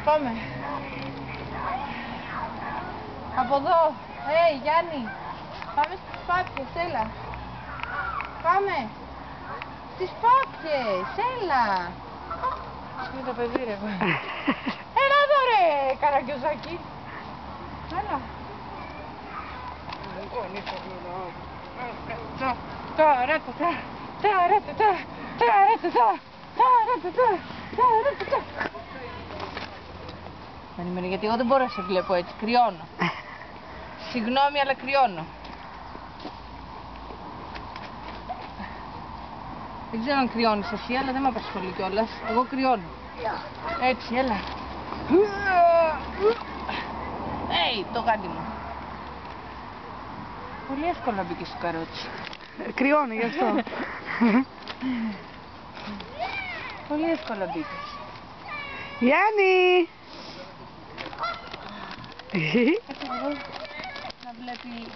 Πάμε. Από εδώ. Γιάννη. Πάμε στις πάπιες, έλα. Πάμε. Στις πάπιες, έλα. Είναι το παιδί ρε. Έλα εδώ ρε, καραγκιόζάκι. Έλα. Περίμενε, γιατί εγώ δεν μπορώ να σε βλέπω έτσι, κρυώνω. Συγγνώμη, αλλά κρυώνω. Δεν ξέρω αν κρυώνεις εσύ, αλλά δεν με απασχολεί κιόλας. Εγώ κρυώνω. Έτσι, έλα. Το γάντι μου. Πολύ εύκολα μπήκε στο καρότσι. Κρυώνει γι' αυτό. Πολύ εύκολα μπήκες. Γιάννη! Να βλέπει